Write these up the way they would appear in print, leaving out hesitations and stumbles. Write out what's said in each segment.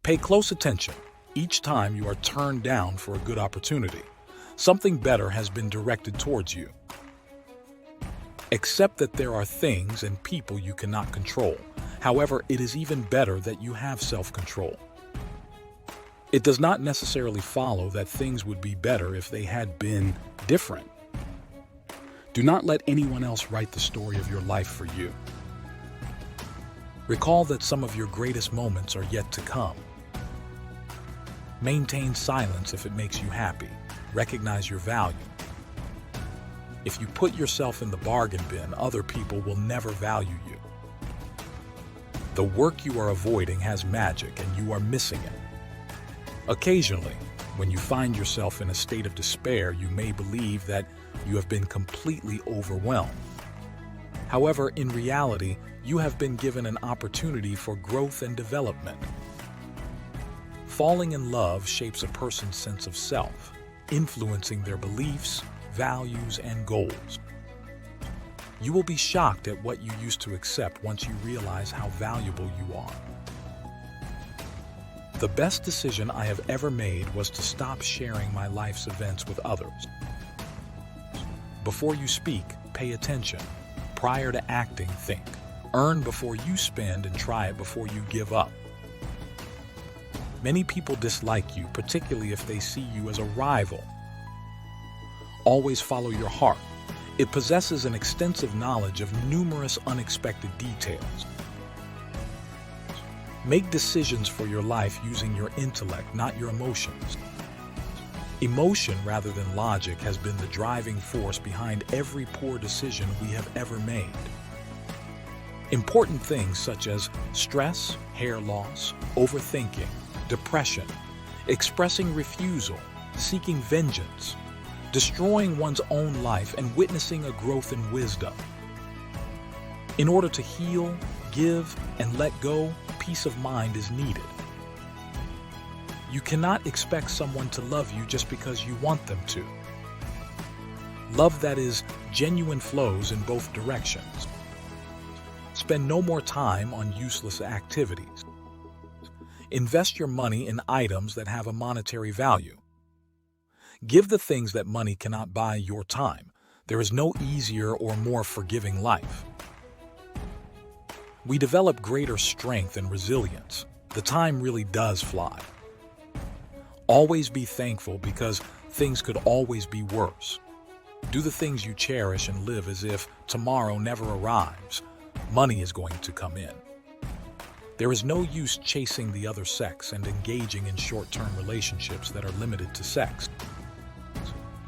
Pay close attention. Each time you are turned down for a good opportunity, something better has been directed towards you. Accept that there are things and people you cannot control. However, it is even better that you have self-control. It does not necessarily follow that things would be better if they had been different. Do not let anyone else write the story of your life for you. Recall that some of your greatest moments are yet to come. Maintain silence if it makes you happy. Recognize your value. If you put yourself in the bargain bin, other people will never value you. The work you are avoiding has magic and you are missing it. Occasionally, when you find yourself in a state of despair, you may believe that you have been completely overwhelmed. However, in reality, you have been given an opportunity for growth and development. Falling in love shapes a person's sense of self, influencing their beliefs, values, and goals. You will be shocked at what you used to accept once you realize how valuable you are. The best decision I have ever made was to stop sharing my life's events with others. Before you speak, pay attention. Prior to acting, think. Earn before you spend and try it before you give up. Many people dislike you, particularly if they see you as a rival. Always follow your heart. It possesses an extensive knowledge of numerous unexpected details. Make decisions for your life using your intellect, not your emotions. Emotion rather than logic has been the driving force behind every poor decision we have ever made. Important things such as stress, hair loss, overthinking, depression, expressing refusal, seeking vengeance, destroying one's own life, and witnessing a growth in wisdom. In order to heal, give, and let go, peace of mind is needed. You cannot expect someone to love you just because you want them to. Love that is genuine flows in both directions. Spend no more time on useless activities. Invest your money in items that have a monetary value. Give the things that money cannot buy your time. There is no easier or more forgiving life. We develop greater strength and resilience. The time really does fly. Always be thankful because things could always be worse. Do the things you cherish and live as if tomorrow never arrives. Money is going to come in. There is no use chasing the other sex and engaging in short-term relationships that are limited to sex.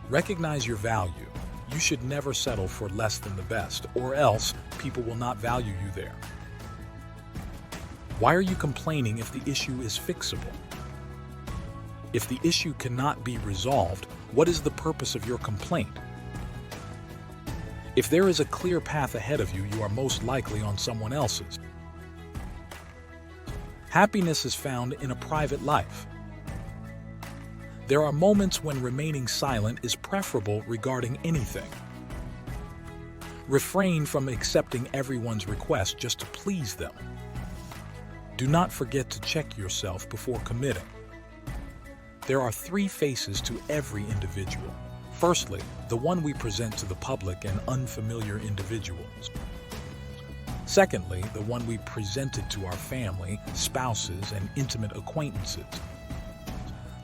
Recognize your value. You should never settle for less than the best, or else people will not value you there. Why are you complaining if the issue is fixable? If the issue cannot be resolved, what is the purpose of your complaint? If there is a clear path ahead of you, you are most likely on someone else's. Happiness is found in a private life. There are moments when remaining silent is preferable regarding anything. Refrain from accepting everyone's request just to please them. Do not forget to check yourself before committing. There are three faces to every individual. Firstly, the one we present to the public and unfamiliar individuals. Secondly, the one we presented to our family, spouses, and intimate acquaintances.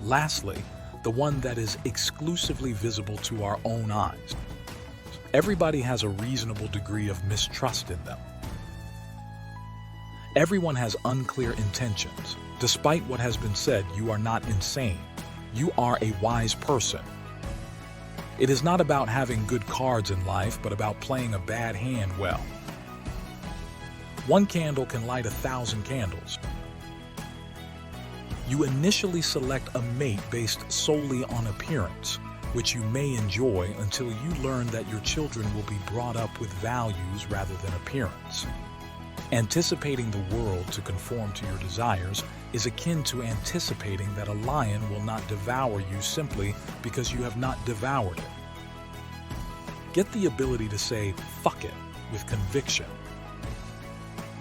Lastly, the one that is exclusively visible to our own eyes. Everybody has a reasonable degree of mistrust in them. Everyone has unclear intentions. Despite what has been said, you are not insane. You are a wise person. It is not about having good cards in life, but about playing a bad hand well. One candle can light 1,000 candles. You initially select a mate based solely on appearance, which you may enjoy until you learn that your children will be brought up with values rather than appearance. Anticipating the world to conform to your desires is akin to anticipating that a lion will not devour you simply because you have not devoured it. Get the ability to say, "fuck it," with conviction.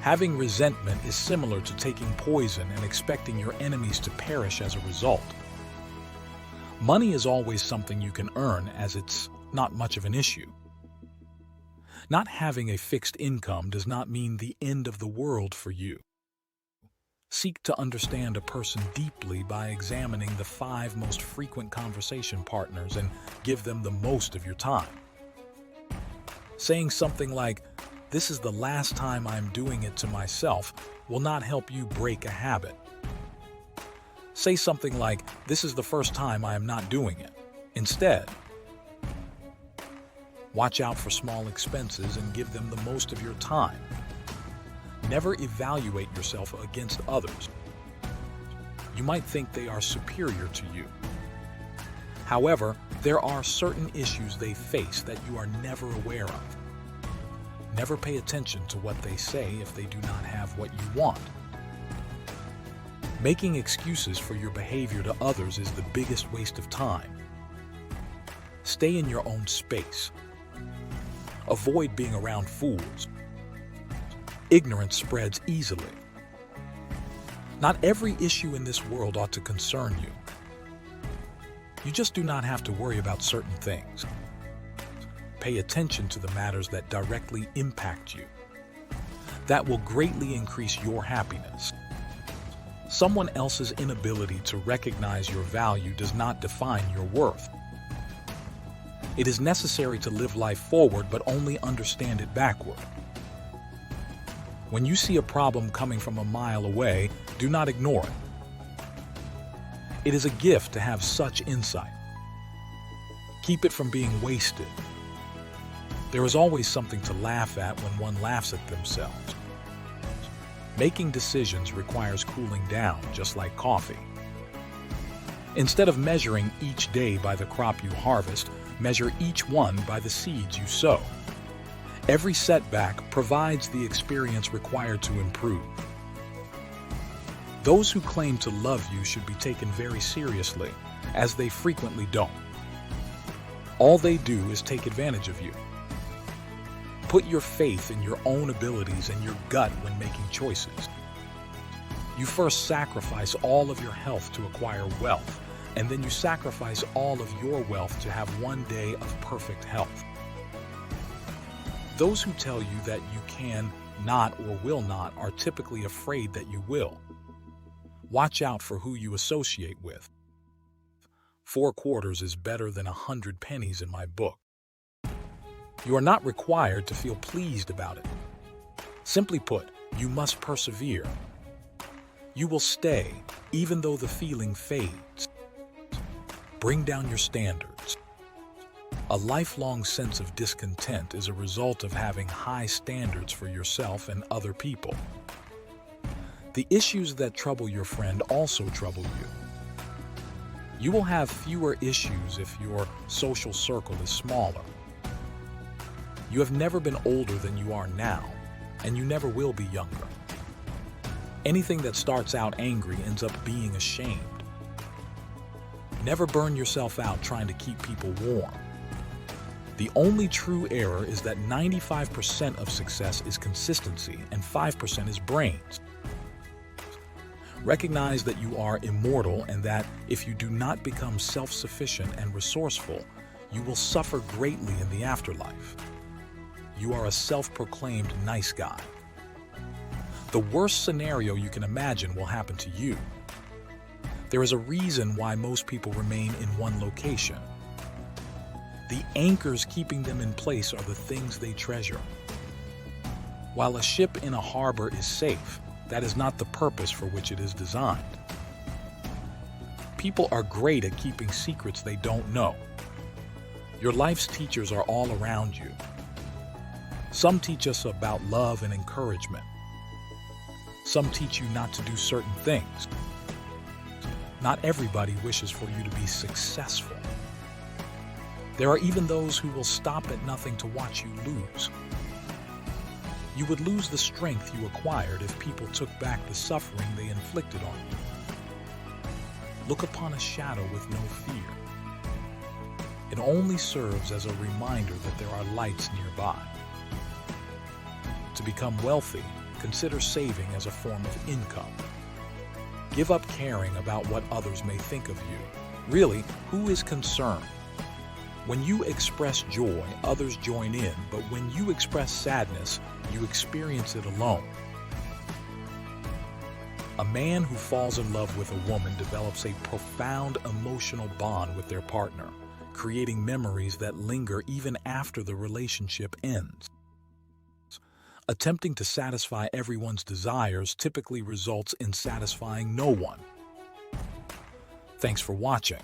Having resentment is similar to taking poison and expecting your enemies to perish as a result. Money is always something you can earn, as it's not much of an issue. Not having a fixed income does not mean the end of the world for you. Seek to understand a person deeply by examining the 5 most frequent conversation partners and give them the most of your time. Saying something like, "This is the last time I'm doing it to myself," will not help you break a habit. Say something like, "This is the first time I am not doing it." Instead, watch out for small expenses and give them the most of your time. Never evaluate yourself against others. You might think they are superior to you. However, there are certain issues they face that you are never aware of. Never pay attention to what they say if they do not have what you want. Making excuses for your behavior to others is the biggest waste of time. Stay in your own space. Avoid being around fools. Ignorance spreads easily. Not every issue in this world ought to concern you. You just do not have to worry about certain things. Pay attention to the matters that directly impact you. That will greatly increase your happiness. Someone else's inability to recognize your value does not define your worth. It is necessary to live life forward, but only understand it backward. When you see a problem coming from a mile away, do not ignore it. It is a gift to have such insight. Keep it from being wasted. There is always something to laugh at when one laughs at themselves. Making decisions requires cooling down, just like coffee. Instead of measuring each day by the crop you harvest, measure each one by the seeds you sow. Every setback provides the experience required to improve. Those who claim to love you should be taken very seriously, as they frequently don't. All they do is take advantage of you. Put your faith in your own abilities and your gut when making choices. You first sacrifice all of your health to acquire wealth, and then you sacrifice all of your wealth to have one day of perfect health. Those who tell you that you can not or will not are typically afraid that you will. Watch out for who you associate with. 4 quarters is better than 100 pennies in my book. You are not required to feel pleased about it. Simply put, you must persevere. You will stay, even though the feeling fades. Bring down your standards. A lifelong sense of discontent is a result of having high standards for yourself and other people. The issues that trouble your friend also trouble you. You will have fewer issues if your social circle is smaller. You have never been older than you are now, and you never will be younger. Anything that starts out angry ends up being ashamed. Never burn yourself out trying to keep people warm. The only true error is that 95% of success is consistency and 5% is brains. Recognize that you are immortal and that if you do not become self-sufficient and resourceful, you will suffer greatly in the afterlife. You are a self-proclaimed nice guy. The worst scenario you can imagine will happen to you. There is a reason why most people remain in one location. The anchors keeping them in place are the things they treasure. While a ship in a harbor is safe, that is not the purpose for which it is designed. People are great at keeping secrets they don't know. Your life's teachers are all around you. Some teach us about love and encouragement. Some teach you not to do certain things. Not everybody wishes for you to be successful. There are even those who will stop at nothing to watch you lose. You would lose the strength you acquired if people took back the suffering they inflicted on you. Look upon a shadow with no fear. It only serves as a reminder that there are lights nearby. To become wealthy, consider saving as a form of income. Give up caring about what others may think of you. Really, who is concerned? When you express joy, others join in, but when you express sadness, you experience it alone. A man who falls in love with a woman develops a profound emotional bond with their partner, creating memories that linger even after the relationship ends. Attempting to satisfy everyone's desires typically results in satisfying no one. Thanks for watching.